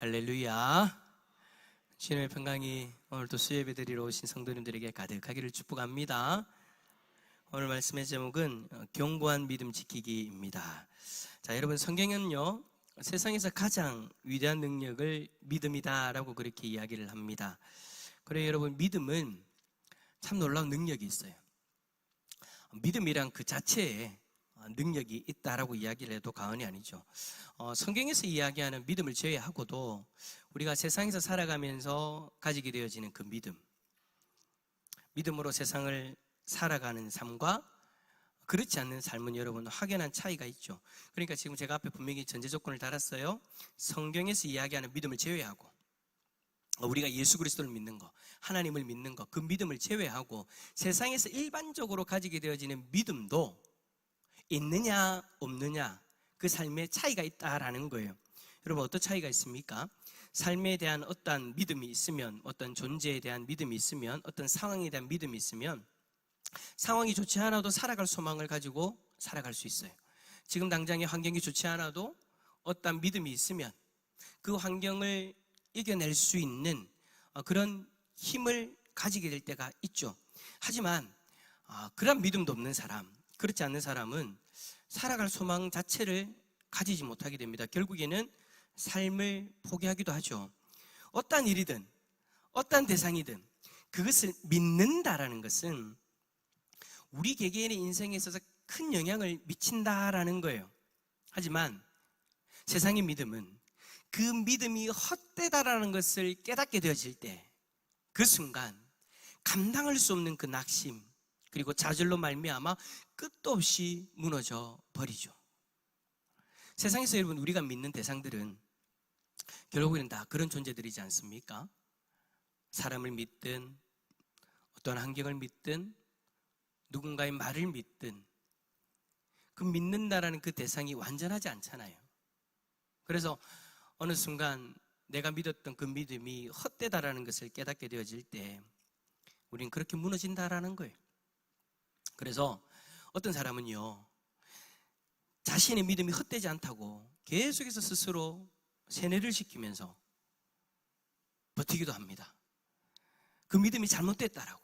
할렐루야. 주님의 평강이 오늘도 수예배 드리러 오신 성도님들에게 가득하기를 축복합니다. 오늘 말씀의 제목은 견고한 믿음 지키기입니다. 자, 여러분, 성경은요 세상에서 가장 위대한 능력을 믿음이다 라고 그렇게 이야기를 합니다. 그래요, 여러분, 믿음은 참 놀라운 능력이 있어요. 믿음이란 그 자체에 능력이 있다라고 이야기를 해도 과언이 아니죠. 성경에서 이야기하는 믿음을 제외하고도 우리가 세상에서 살아가면서 가지게 되어지는 그 믿음으로 세상을 살아가는 삶과 그렇지 않는 삶은 여러분 확연한 차이가 있죠. 그러니까 지금 제가 앞에 분명히 전제 조건을 달았어요. 성경에서 이야기하는 믿음을 제외하고 우리가 예수 그리스도를 믿는 것, 하나님을 믿는 것, 그 믿음을 제외하고 세상에서 일반적으로 가지게 되어지는 믿음도 있느냐 없느냐, 그 삶의 차이가 있다라는 거예요. 여러분, 어떤 차이가 있습니까? 삶에 대한 어떤 믿음이 있으면, 어떤 존재에 대한 믿음이 있으면, 어떤 상황에 대한 믿음이 있으면 상황이 좋지 않아도 살아갈 소망을 가지고 살아갈 수 있어요. 지금 당장의 환경이 좋지 않아도 어떤 믿음이 있으면 그 환경을 이겨낼 수 있는 그런 힘을 가지게 될 때가 있죠. 하지만 그런 믿음도 없는 사람, 그렇지 않는 사람은 살아갈 소망 자체를 가지지 못하게 됩니다. 결국에는 삶을 포기하기도 하죠. 어떠한 일이든 어떠한 대상이든 그것을 믿는다라는 것은 우리 개개인의 인생에 있어서 큰 영향을 미친다라는 거예요. 하지만 세상의 믿음은 그 믿음이 헛되다라는 것을 깨닫게 되어질 때 그 순간 감당할 수 없는 그 낙심 그리고 좌절로 말미암아 끝도 없이 무너져 버리죠. 세상에서 여러분 우리가 믿는 대상들은 결국에는 다 그런 존재들이지 않습니까? 사람을 믿든 어떤 환경을 믿든 누군가의 말을 믿든 그 믿는다라는 그 대상이 완전하지 않잖아요. 그래서 어느 순간 내가 믿었던 그 믿음이 헛되다라는 것을 깨닫게 되어질 때 우린 그렇게 무너진다라는 거예요. 그래서 어떤 사람은요 자신의 믿음이 헛되지 않다고 계속해서 스스로 세뇌를 시키면서 버티기도 합니다. 그 믿음이 잘못됐다라고,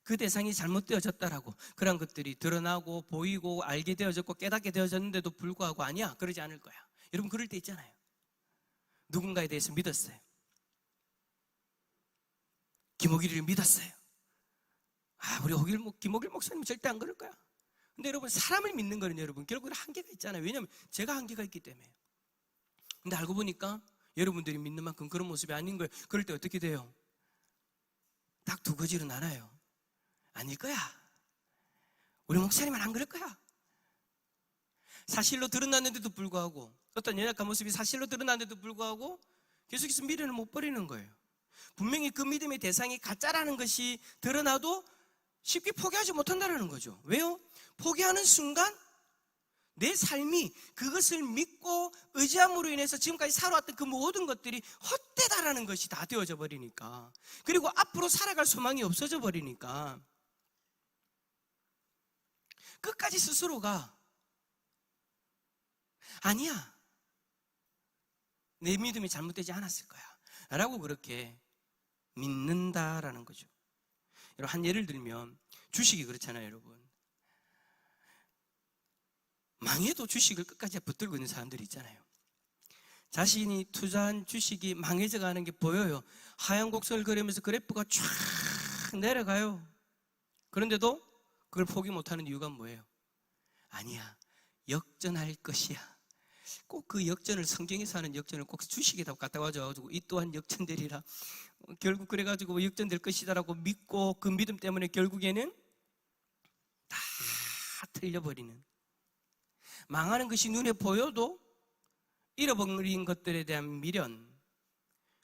그 대상이 잘못되어졌다라고, 그런 것들이 드러나고 보이고 알게 되어졌고 깨닫게 되어졌는데도 불구하고 아니야, 그러지 않을 거야. 여러분, 그럴 때 있잖아요. 누군가에 대해서 믿었어요. 김호길이를 믿었어요. 우리 김호길 목사님은 절대 안 그럴 거야. 근데 여러분, 사람을 믿는 거는 여러분 결국은 한계가 있잖아요. 왜냐하면 제가 한계가 있기 때문에. 근데 알고 보니까 여러분들이 믿는 만큼 그런 모습이 아닌 거예요. 그럴 때 어떻게 돼요? 딱 두 가지로 나눠요. 아닐 거야. 우리 목사님은 안 그럴 거야. 사실로 드러났는데도 불구하고, 어떤 연약한 모습이 사실로 드러났는데도 불구하고 계속해서 미련을 못 버리는 거예요. 분명히 그 믿음의 대상이 가짜라는 것이 드러나도 쉽게 포기하지 못한다는 거죠. 왜요? 포기하는 순간 내 삶이 그것을 믿고 의지함으로 인해서 지금까지 살아왔던 그 모든 것들이 헛되다라는 것이 다 되어져 버리니까, 그리고 앞으로 살아갈 소망이 없어져 버리니까 끝까지 스스로가 아니야, 내 믿음이 잘못되지 않았을 거야 라고 그렇게 믿는다라는 거죠. 여러분, 한 예를 들면 주식이 그렇잖아요. 여러분, 망해도 주식을 끝까지 붙들고 있는 사람들이 있잖아요. 자신이 투자한 주식이 망해져 가는 게 보여요. 하얀 곡선을 그리면서 그래프가 쫙 내려가요. 그런데도 그걸 포기 못하는 이유가 뭐예요? 아니야, 역전할 것이야. 꼭 그 역전을, 성경에서 하는 역전을 꼭 주식에다 갖다 와줘가지고 이 또한 역전되리라, 결국 그래가지고 역전될 것이다라고 믿고 그 믿음 때문에 결국에는 다 틀려버리는, 망하는 것이 눈에 보여도 잃어버린 것들에 대한 미련,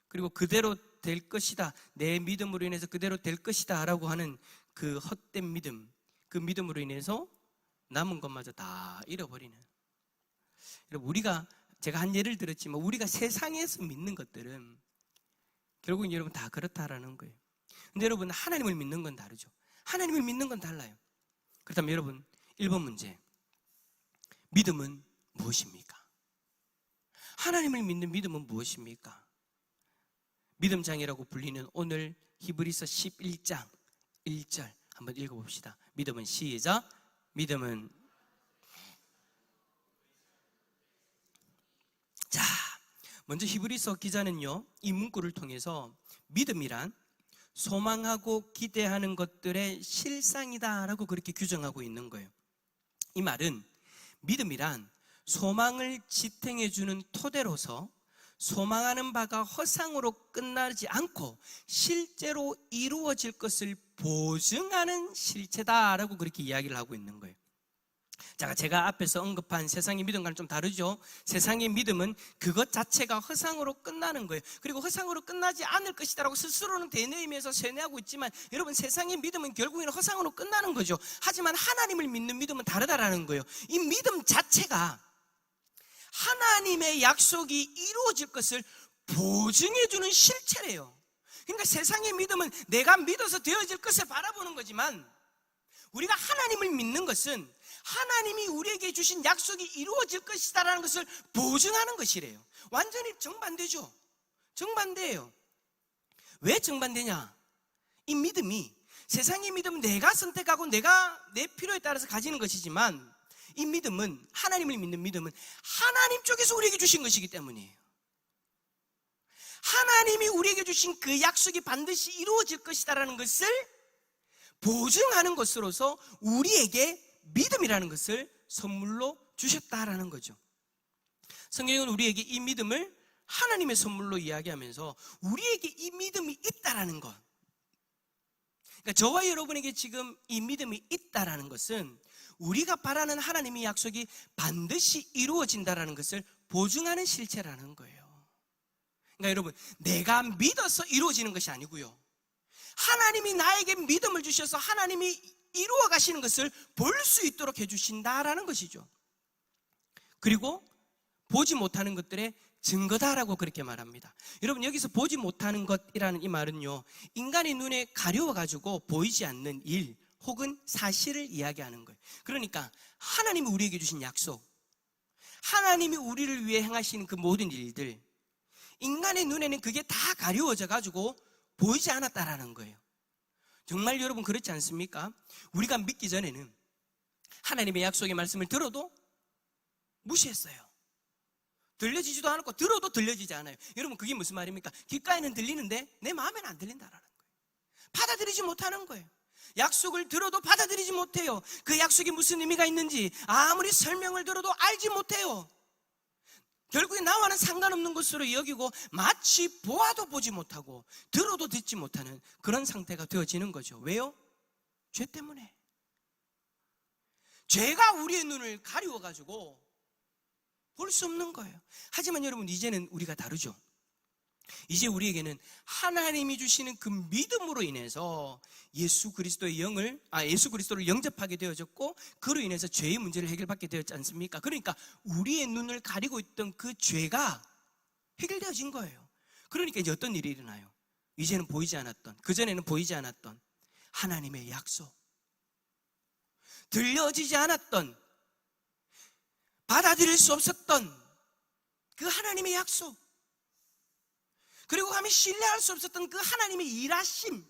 그리고 그대로 될 것이다, 내 믿음으로 인해서 그대로 될 것이다 라고 하는 그 헛된 믿음, 그 믿음으로 인해서 남은 것마저 다 잃어버리는. 여러분, 제가 한 예를 들었지만 우리가 세상에서 믿는 것들은 결국은 여러분 다 그렇다라는 거예요. 근데 여러분, 하나님을 믿는 건 다르죠. 하나님을 믿는 건 달라요. 그렇다면 여러분, 1번 문제, 믿음은 무엇입니까? 하나님을 믿는 믿음은 무엇입니까? 믿음장이라고 불리는 오늘 히브리서 11장 1절 한번 읽어봅시다. 믿음은 시작. 믿음은 자, 먼저 히브리서 기자는요, 이 문구를 통해서 믿음이란 소망하고 기대하는 것들의 실상이다라고 그렇게 규정하고 있는 거예요. 이 말은 믿음이란 소망을 지탱해주는 토대로서 소망하는 바가 허상으로 끝나지 않고 실제로 이루어질 것을 보증하는 실체다라고 그렇게 이야기를 하고 있는 거예요. 자, 제가 앞에서 언급한 세상의 믿음과는 좀 다르죠. 세상의 믿음은 그것 자체가 허상으로 끝나는 거예요. 그리고 허상으로 끝나지 않을 것이다라고 스스로는 되뇌이면서 세뇌하고 있지만, 여러분, 세상의 믿음은 결국에는 허상으로 끝나는 거죠. 하지만 하나님을 믿는 믿음은 다르다라는 거예요. 이 믿음 자체가 하나님의 약속이 이루어질 것을 보증해주는 실체래요. 그러니까 세상의 믿음은 내가 믿어서 되어질 것을 바라보는 거지만, 우리가 하나님을 믿는 것은 하나님이 우리에게 주신 약속이 이루어질 것이다라는 것을 보증하는 것이래요. 완전히 정반대죠. 정반대예요. 왜 정반대냐? 이 믿음이, 세상의 믿음은 내가 선택하고 내가 내 필요에 따라서 가지는 것이지만, 이 믿음은, 하나님을 믿는 믿음은 하나님 쪽에서 우리에게 주신 것이기 때문이에요. 하나님이 우리에게 주신 그 약속이 반드시 이루어질 것이다라는 것을 보증하는 것으로서 우리에게 믿음이라는 것을 선물로 주셨다라는 거죠. 성경은 우리에게 이 믿음을 하나님의 선물로 이야기하면서 우리에게 이 믿음이 있다라는 것, 그러니까 저와 여러분에게 지금 이 믿음이 있다라는 것은 우리가 바라는 하나님의 약속이 반드시 이루어진다라는 것을 보증하는 실체라는 거예요. 그러니까 여러분, 내가 믿어서 이루어지는 것이 아니고요, 하나님이 나에게 믿음을 주셔서 하나님이 이루어 가시는 것을 볼 수 있도록 해주신다라는 것이죠. 그리고 보지 못하는 것들의 증거다라고 그렇게 말합니다. 여러분, 여기서 보지 못하는 것이라는 이 말은요, 인간의 눈에 가려워가지고 보이지 않는 일 혹은 사실을 이야기하는 거예요. 그러니까 하나님이 우리에게 주신 약속, 하나님이 우리를 위해 행하시는 그 모든 일들, 인간의 눈에는 그게 다 가려워져 가지고 보이지 않았다라는 거예요. 정말 여러분, 그렇지 않습니까? 우리가 믿기 전에는 하나님의 약속의 말씀을 들어도 무시했어요. 들려지지도 않았고 들어도 들려지지 않아요. 여러분, 그게 무슨 말입니까? 귓가에는 들리는데 내 마음에는 안 들린다라는 거예요. 받아들이지 못하는 거예요. 약속을 들어도 받아들이지 못해요. 그 약속이 무슨 의미가 있는지 아무리 설명을 들어도 알지 못해요. 결국에 나와는 상관없는 것으로 여기고 마치 보아도 보지 못하고 들어도 듣지 못하는 그런 상태가 되어지는 거죠. 왜요? 죄 때문에. 죄가 우리의 눈을 가리워가지고 볼 수 없는 거예요. 하지만 여러분, 이제는 우리가 다르죠. 이제 우리에게는 하나님이 주시는 그 믿음으로 인해서 예수 그리스도를 영접하게 되어졌고, 그로 인해서 죄의 문제를 해결받게 되었지 않습니까? 그러니까 우리의 눈을 가리고 있던 그 죄가 해결되어진 거예요. 그러니까 이제 어떤 일이 일어나요? 이제는 보이지 않았던, 그전에는 보이지 않았던 하나님의 약속, 들려지지 않았던, 받아들일 수 없었던 그 하나님의 약속, 그리고 감히 신뢰할 수 없었던 그 하나님의 일하심,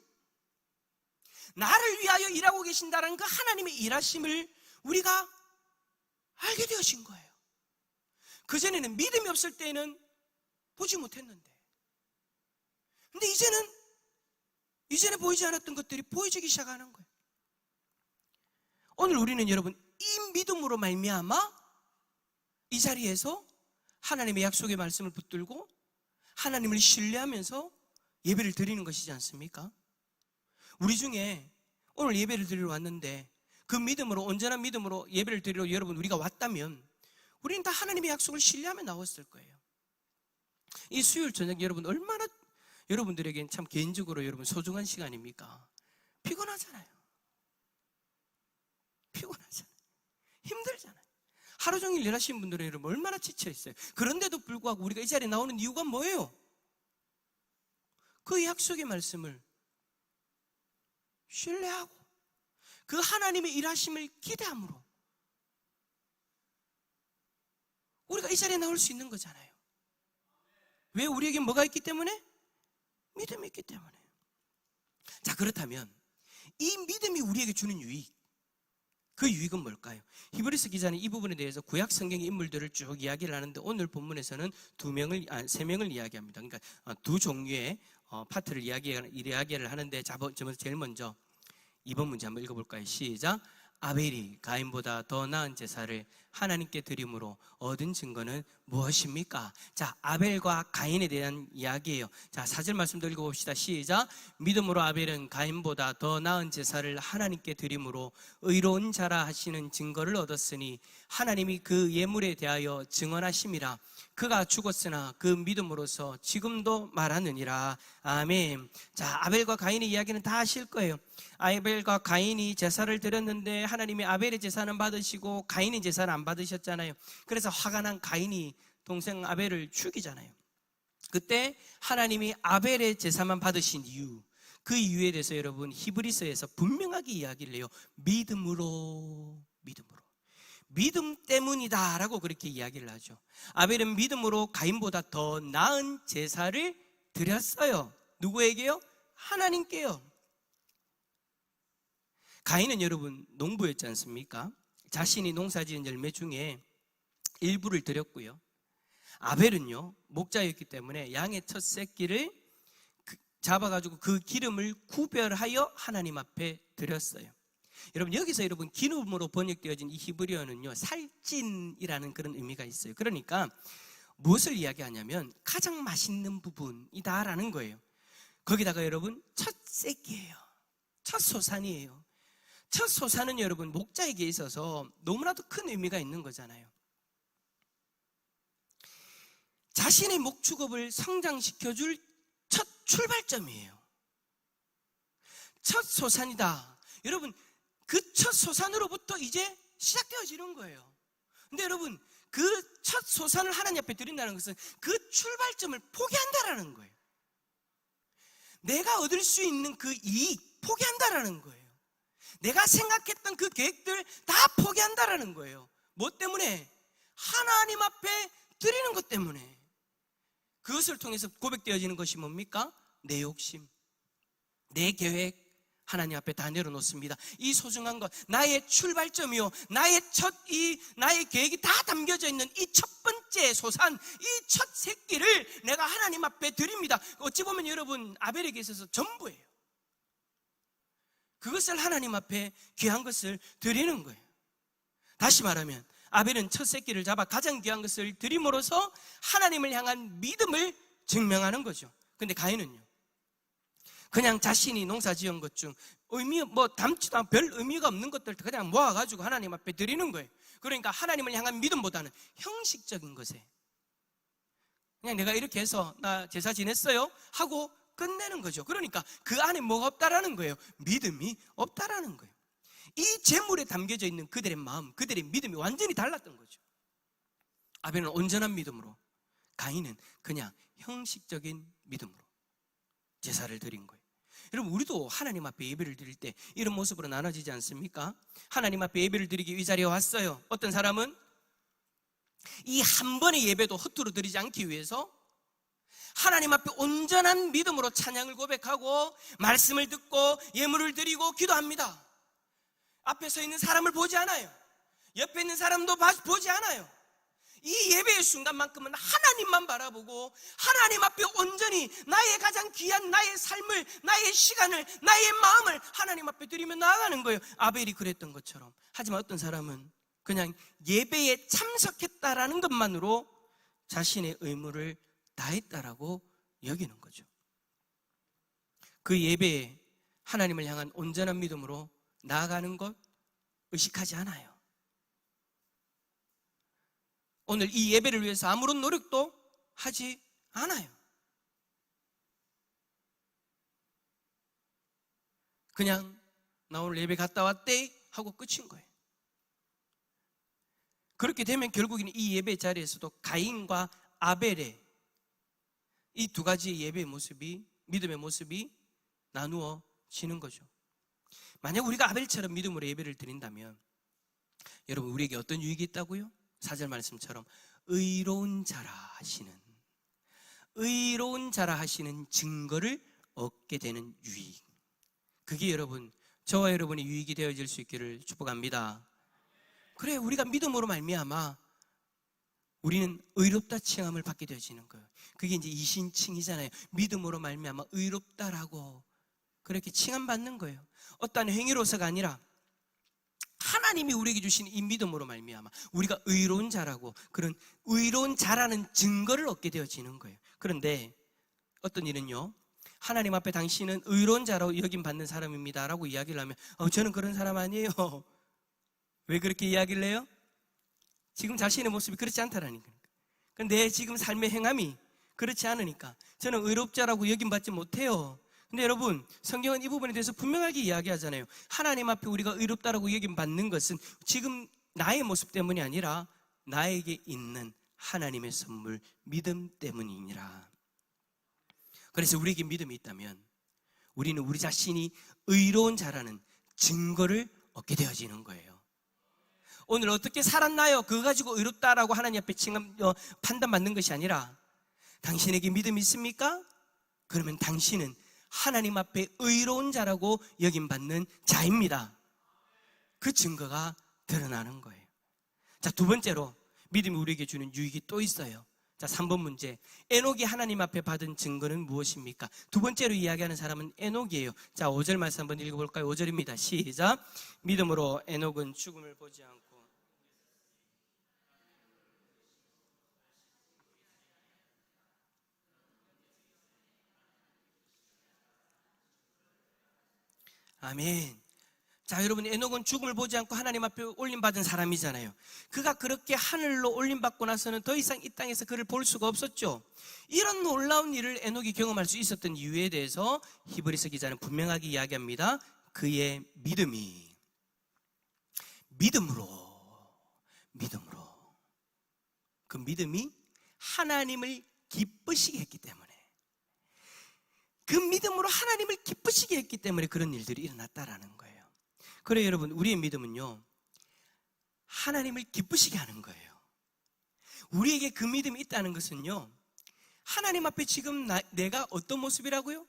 나를 위하여 일하고 계신다는 그 하나님의 일하심을 우리가 알게 되어진 거예요. 그전에는 믿음이 없을 때는 보지 못했는데, 근데 이제는 보이지 않았던 것들이 보여지기 시작하는 거예요. 오늘 우리는 여러분, 이 믿음으로 말미암아 이 자리에서 하나님의 약속의 말씀을 붙들고 하나님을 신뢰하면서 예배를 드리는 것이지 않습니까? 우리 중에 오늘 예배를 드리러 왔는데 그 믿음으로, 온전한 믿음으로 예배를 드리러 여러분 우리가 왔다면 우리는 다 하나님의 약속을 신뢰하며 나왔을 거예요. 이 수요일 저녁 여러분 얼마나 여러분들에겐 참 개인적으로 여러분 소중한 시간입니까? 피곤하잖아요. 힘들잖아요. 하루 종일 일하시는 분들은 여러분 얼마나 지쳐 있어요. 그런데도 불구하고 우리가 이 자리에 나오는 이유가 뭐예요? 그 약속의 말씀을 신뢰하고 그 하나님의 일하심을 기대함으로 우리가 이 자리에 나올 수 있는 거잖아요. 왜? 우리에게 뭐가 있기 때문에? 믿음이 있기 때문에. 자, 그렇다면 이 믿음이 우리에게 주는 유익, 그 유익은 뭘까요? 히브리서 기자는 이 부분에 대해서 구약 성경의 인물들을 쭉 이야기를 하는데 오늘 본문에서는 세 명을 이야기합니다. 그러니까 두 종류의 파트를 이야기를 하는데, 제일 먼저 2번 문제 한번 읽어볼까요? 시작. 아벨이 가인보다 더 나은 제사를 하나님께 드림으로 얻은 증거는 무엇입니까? 자, 아벨과 가인에 대한 이야기예요. 자, 4절 말씀도 읽어봅시다. 시작. 믿음으로 아벨은 가인보다 더 나은 제사를 하나님께 드림으로 의로운 자라 하시는 증거를 얻었으니 하나님이 그 예물에 대하여 증언하심이라. 그가 죽었으나 그 믿음으로서 지금도 말하느니라. 아멘. 자, 아벨과 가인의 이야기는 다 아실 거예요. 아벨과 가인이 제사를 드렸는데 하나님이 아벨의 제사는 받으시고 가인의 제사는 안 받으셨잖아요. 그래서 화가 난 가인이 동생 아벨을 죽이잖아요. 그때 하나님이 아벨의 제사만 받으신 이유, 그 이유에 대해서 여러분 히브리서에서 분명하게 이야기를 해요. 믿음으로. 믿음 때문이다 라고 그렇게 이야기를 하죠. 아벨은 믿음으로 가인보다 더 나은 제사를 드렸어요. 누구에게요? 하나님께요. 가인은 여러분 농부였지 않습니까? 자신이 농사지은 열매 중에 일부를 드렸고요. 아벨은요 목자였기 때문에 양의 첫 새끼를 잡아가지고 그 기름을 구별하여 하나님 앞에 드렸어요. 여러분 여기서 기름으로 번역되어진 이 히브리어는요 살찐이라는 그런 의미가 있어요. 그러니까 무엇을 이야기하냐면 가장 맛있는 부분이다라는 거예요. 거기다가 여러분 첫 새끼예요. 첫 소산이에요. 첫 소산은 여러분 목자에게 있어서 너무나도 큰 의미가 있는 거잖아요. 자신의 목축업을 성장시켜줄 첫 출발점이에요. 첫 소산이다. 여러분 그 첫 소산으로부터 이제 시작되어지는 거예요. 근데 여러분 그 첫 소산을 하나님 앞에 드린다는 것은 그 출발점을 포기한다라는 거예요. 내가 얻을 수 있는 그 이익 포기한다라는 거예요. 내가 생각했던 그 계획들 다 포기한다라는 거예요. 뭐 때문에? 하나님 앞에 드리는 것 때문에. 그것을 통해서 고백되어지는 것이 뭡니까? 내 욕심, 내 계획 하나님 앞에 다 내려놓습니다. 이 소중한 것, 나의 출발점이요, 나의 계획이 다 담겨져 있는 이 첫 번째 소산, 이 첫 새끼를 내가 하나님 앞에 드립니다. 어찌 보면 여러분 아벨에게 있어서 전부예요. 그것을 하나님 앞에 귀한 것을 드리는 거예요. 다시 말하면 아벨은 첫 새끼를 잡아 가장 귀한 것을 드림으로써 하나님을 향한 믿음을 증명하는 거죠. 근데 가인은요 그냥 자신이 농사 지은 것 중 담지도 않고 별 의미가 없는 것들 그냥 모아가지고 하나님 앞에 드리는 거예요. 그러니까 하나님을 향한 믿음보다는 형식적인 것에 그냥 내가 이렇게 해서 나 제사 지냈어요 하고 끝내는 거죠. 그러니까 그 안에 뭐가 없다라는 거예요. 믿음이 없다라는 거예요. 이 제물에 담겨져 있는 그들의 마음, 그들의 믿음이 완전히 달랐던 거죠. 아벨은 온전한 믿음으로, 가인은 그냥 형식적인 믿음으로 제사를 드린 거예요. 여러분 우리도 하나님 앞에 예배를 드릴 때 이런 모습으로 나눠지지 않습니까? 하나님 앞에 예배를 드리기 이 자리에 왔어요. 어떤 사람은 이 한 번의 예배도 허투루 드리지 않기 위해서 하나님 앞에 온전한 믿음으로 찬양을 고백하고 말씀을 듣고 예물을 드리고 기도합니다. 앞에 서 있는 사람을 보지 않아요. 옆에 있는 사람도 보지 않아요. 이 예배의 순간만큼은 하나님만 바라보고 하나님 앞에 온전히 나의 가장 귀한 나의 삶을, 나의 시간을, 나의 마음을 하나님 앞에 드리며 나아가는 거예요. 아벨이 그랬던 것처럼. 하지만 어떤 사람은 그냥 예배에 참석했다라는 것만으로 자신의 의무를 다했다라고 여기는 거죠. 그 예배에 하나님을 향한 온전한 믿음으로 나아가는 것 의식하지 않아요. 오늘 이 예배를 위해서 아무런 노력도 하지 않아요. 그냥 나 오늘 예배 갔다 왔대 하고 끝인 거예요. 그렇게 되면 결국에는 이 예배 자리에서도 가인과 아벨의 이 두 가지의 예배의 모습이, 믿음의 모습이 나누어지는 거죠. 만약 우리가 아벨처럼 믿음으로 예배를 드린다면 여러분 우리에게 어떤 유익이 있다고요? 4절 말씀처럼 의로운 자라 하시는 증거를 얻게 되는 유익. 그게 여러분, 저와 여러분의 유익이 되어질 수 있기를 축복합니다. 그래, 우리가 믿음으로 말미암아 우리는 의롭다 칭함을 받게 되어지는 거예요. 그게 이제 이신칭이잖아요. 믿음으로 말미암아 의롭다라고 그렇게 칭함받는 거예요. 어떠한 행위로서가 아니라 하나님이 우리에게 주신 이 믿음으로 말미암아 우리가 의로운 자라고, 그런 의로운 자라는 증거를 얻게 되어지는 거예요. 그런데 어떤 일은요, 하나님 앞에 당신은 의로운 자라고 여김받는 사람입니다 라고 이야기를 하면 저는 그런 사람 아니에요. 왜 그렇게 이야기를 해요? 지금 자신의 모습이 그렇지 않다라는 거예요. 근데 지금 삶의 행함이 그렇지 않으니까 저는 의롭자라고 여김받지 못해요. 근데 여러분, 성경은 이 부분에 대해서 분명하게 이야기하잖아요. 하나님 앞에 우리가 의롭다라고 여김받는 것은 지금 나의 모습 때문이 아니라 나에게 있는 하나님의 선물, 믿음 때문이니라. 그래서 우리에게 믿음이 있다면 우리는 우리 자신이 의로운 자라는 증거를 얻게 되어지는 거예요. 오늘 어떻게 살았나요? 그거 가지고 의롭다라고 하나님 앞에 판단받는 것이 아니라, 당신에게 믿음이 있습니까? 그러면 당신은 하나님 앞에 의로운 자라고 여김받는 자입니다. 그 증거가 드러나는 거예요. 자, 두 번째로 믿음이 우리에게 주는 유익이 또 있어요. 자, 3번 문제. 에녹이 하나님 앞에 받은 증거는 무엇입니까? 두 번째로 이야기하는 사람은 에녹이에요. 자, 5절 말씀 한번 읽어볼까요? 5절입니다. 시작. 믿음으로 에녹은 죽음을 보지 않고 아멘. 자, 여러분, 에녹은 죽음을 보지 않고 하나님 앞에 올림받은 사람이잖아요. 그가 그렇게 하늘로 올림받고 나서는 더 이상 이 땅에서 그를 볼 수가 없었죠. 이런 놀라운 일을 에녹이 경험할 수 있었던 이유에 대해서 히브리서 기자는 분명하게 이야기합니다. 그의 믿음으로 그 믿음이 하나님을 기쁘시게 했기 때문에, 그 믿음으로 하나님을 기쁘시게 했기 때문에 그런 일들이 일어났다라는 거예요. 그래요, 여러분, 우리의 믿음은요, 하나님을 기쁘시게 하는 거예요. 우리에게 그 믿음이 있다는 것은요, 하나님 앞에 지금 내가 어떤 모습이라고요?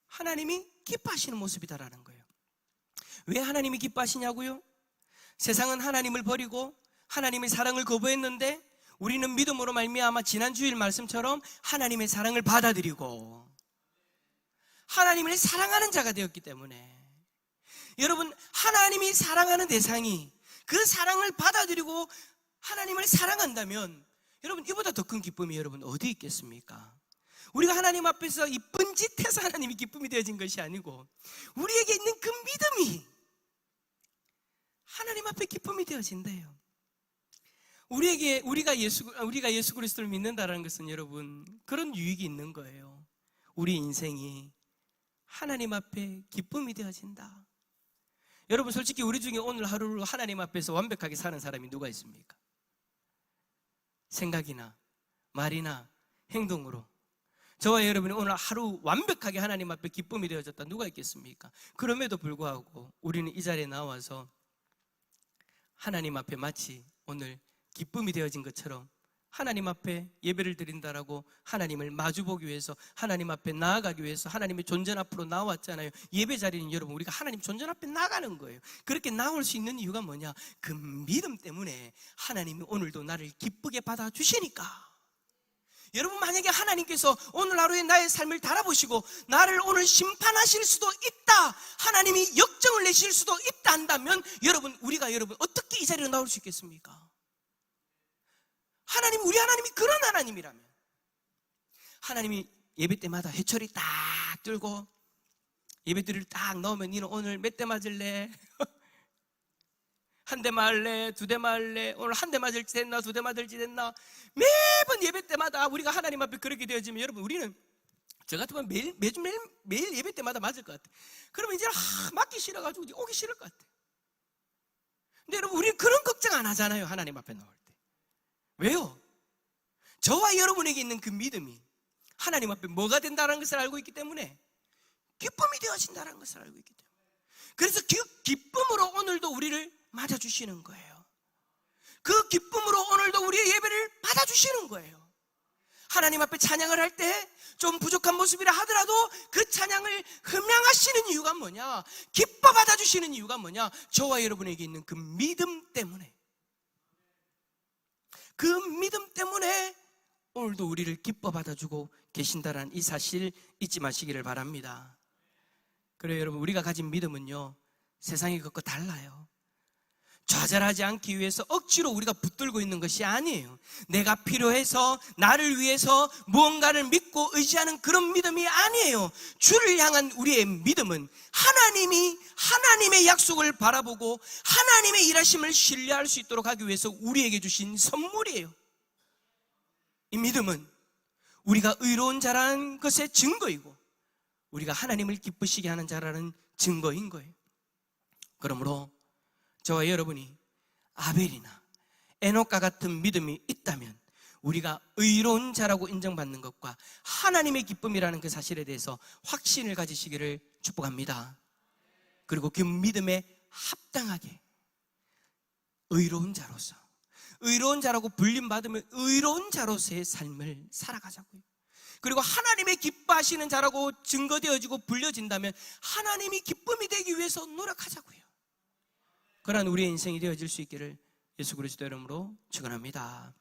하나님이 기뻐하시는 모습이다라는 거예요. 왜 하나님이 기뻐하시냐고요? 세상은 하나님을 버리고 하나님의 사랑을 거부했는데 우리는 믿음으로 말미암아 지난 주일 말씀처럼 하나님의 사랑을 받아들이고 하나님을 사랑하는 자가 되었기 때문에, 여러분, 하나님이 사랑하는 대상이 그 사랑을 받아들이고 하나님을 사랑한다면 여러분, 이보다 더 큰 기쁨이 여러분 어디 있겠습니까? 우리가 하나님 앞에서 이쁜 짓 해서 하나님이 기쁨이 되어진 것이 아니고 우리에게 있는 그 믿음이 하나님 앞에 기쁨이 되어진대요. 우리가 예수 그리스도를 믿는다는 것은 여러분 그런 유익이 있는 거예요. 우리 인생이 하나님 앞에 기쁨이 되어진다. 여러분, 솔직히 우리 중에 오늘 하루를 하나님 앞에서 완벽하게 사는 사람이 누가 있습니까? 생각이나 말이나 행동으로 저와 여러분이 오늘 하루 완벽하게 하나님 앞에 기쁨이 되어졌다 누가 있겠습니까? 그럼에도 불구하고 우리는 이 자리에 나와서 하나님 앞에 마치 오늘 기쁨이 되어진 것처럼 하나님 앞에 예배를 드린다라고 하나님을 마주보기 위해서, 하나님 앞에 나아가기 위해서 하나님의 존전 앞으로 나왔잖아요. 예배 자리는 여러분 우리가 하나님 존전 앞에 나가는 거예요. 그렇게 나올 수 있는 이유가 뭐냐? 그 믿음 때문에 하나님이 오늘도 나를 기쁘게 받아주시니까. 여러분, 만약에 하나님께서 오늘 하루에 나의 삶을 달아보시고 나를 오늘 심판하실 수도 있다, 하나님이 역정을 내실 수도 있다 한다면 우리가 어떻게 이 자리로 나올 수 있겠습니까? 우리 하나님이 그런 하나님이라면, 하나님이 예배 때마다 해초리 딱 들고 예배드리를 딱 넣으면 니는 오늘 몇 대 맞을래? 한 대 맞을래? 두 대 맞을래? 오늘 한 대 맞을지 됐나? 두 대 맞을지 됐나? 매번 예배 때마다 우리가 하나님 앞에 그렇게 되어지면 여러분, 우리는 저 같으면 매일 예배 때마다 맞을 것 같아. 그러면 이제 맞기 싫어가지고 오기 싫을 것 같아. 근데 여러분, 우리는 그런 걱정 안 하잖아요. 하나님 앞에 나올 때. 왜요? 저와 여러분에게 있는 그 믿음이 하나님 앞에 뭐가 된다는 것을 알고 있기 때문에, 기쁨이 되어진다는 것을 알고 있기 때문에, 그래서 그 기쁨으로 오늘도 우리를 맞아주시는 거예요. 그 기쁨으로 오늘도 우리의 예배를 받아주시는 거예요. 하나님 앞에 찬양을 할 때 좀 부족한 모습이라 하더라도 그 찬양을 흠양하시는 이유가 뭐냐? 기뻐 받아주시는 이유가 뭐냐? 저와 여러분에게 있는 그 믿음 때문에, 그 믿음 때문에 오늘도 우리를 기뻐 받아주고 계신다라는 이 사실 잊지 마시기를 바랍니다. 그래요, 여러분, 우리가 가진 믿음은요, 세상의 것과 달라요. 좌절하지 않기 위해서 억지로 우리가 붙들고 있는 것이 아니에요. 내가 필요해서, 나를 위해서 무언가를 믿고 의지하는 그런 믿음이 아니에요. 주를 향한 우리의 믿음은 하나님의 약속을 바라보고 하나님의 일하심을 신뢰할 수 있도록 하기 위해서 우리에게 주신 선물이에요. 이 믿음은 우리가 의로운 자라는 것의 증거이고 우리가 하나님을 기쁘시게 하는 자라는 증거인 거예요. 그러므로 저와 여러분이 아벨이나 에녹과 같은 믿음이 있다면 우리가 의로운 자라고 인정받는 것과 하나님의 기쁨이라는 그 사실에 대해서 확신을 가지시기를 축복합니다. 그리고 그 믿음에 합당하게 의로운 자라고 불림받으면 의로운 자로서의 삶을 살아가자고요. 그리고 하나님의 기뻐하시는 자라고 증거되어지고 불려진다면 하나님이 기쁨이 되기 위해서 노력하자고요. 그러한 우리의 인생이 되어질 수 있기를 예수 그리스도 이름으로 축원합니다.